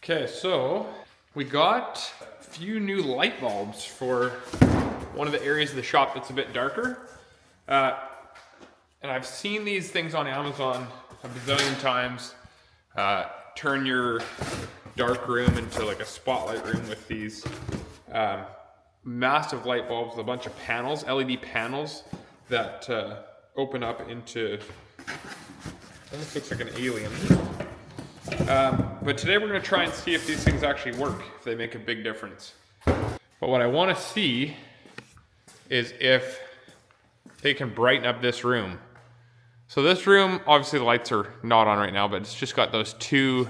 Okay, so we got a few new light bulbs for one of the areas of the shop that's a bit darker. And I've seen these things on Amazon a bazillion times. Turn your dark room into like a spotlight room with these massive light bulbs with a bunch of panels, LED panels that open up into, almost looks like an alien. But today we're going to try and see if these things actually work, if they make a big difference. But what I want to see is if they can brighten up this room. So this room, obviously the lights are not on right now, but it's just got those two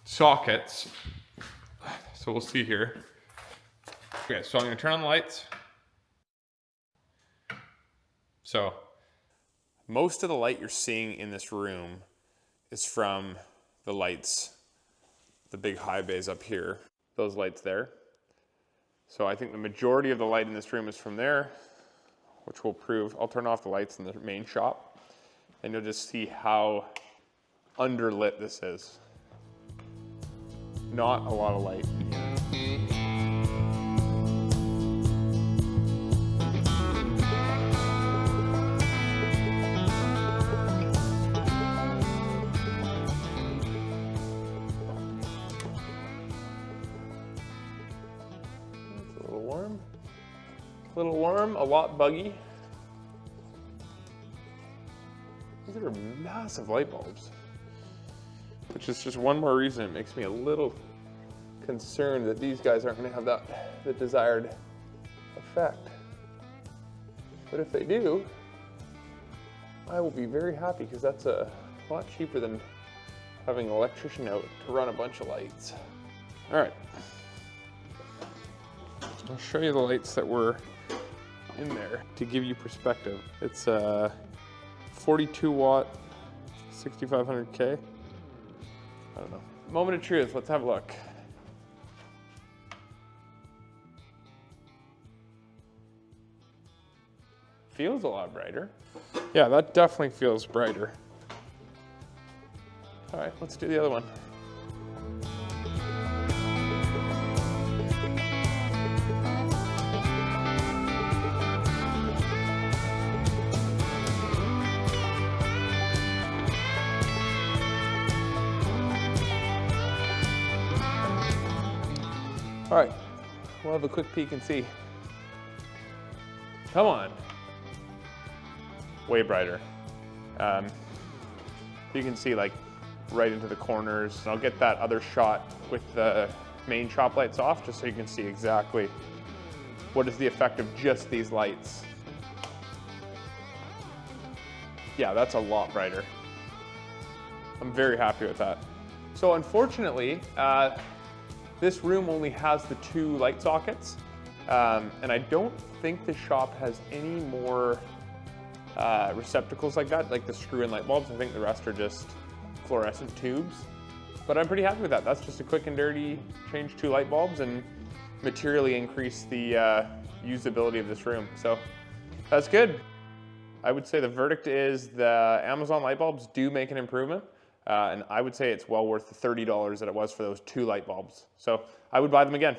sockets. So we'll see here. Okay, so I'm going to turn on the lights. So most of the light you're seeing in this room is from the lights, the big high bays up here, those lights there. So I think the majority of the light in this room is from there, which will prove, I'll turn off the lights in the main shop and you'll just see how underlit this is. Not a lot of light in here. A little warm, a lot buggy. These are massive light bulbs, which is just one more reason it makes me a little concerned that these guys aren't going to have the desired effect. But if they do, I will be very happy because that's a lot cheaper than having an electrician out to run a bunch of lights. All right, I'll show you the lights that were in there to give you perspective. It's a 42 watt, 6500K. I don't know. Moment of truth, let's have a look. Feels a lot brighter. Yeah, that definitely feels brighter. All right, let's do the other one. All right, we'll have a quick peek and see. Come on. Way brighter. You can see like right into the corners. I'll get that other shot with the main shop lights off just so you can see exactly what is the effect of just these lights. Yeah, that's a lot brighter. I'm very happy with that. So unfortunately, this room only has the two light sockets, and I don't think the shop has any more receptacles like that, like the screw-in light bulbs. I think the rest are just fluorescent tubes, but I'm pretty happy with that. That's just a quick and dirty change two light bulbs and materially increase the usability of this room. So that's good. I would say the verdict is the Amazon light bulbs do make an improvement. And I would say it's well worth the $30 that it was for those two light bulbs. So I would buy them again.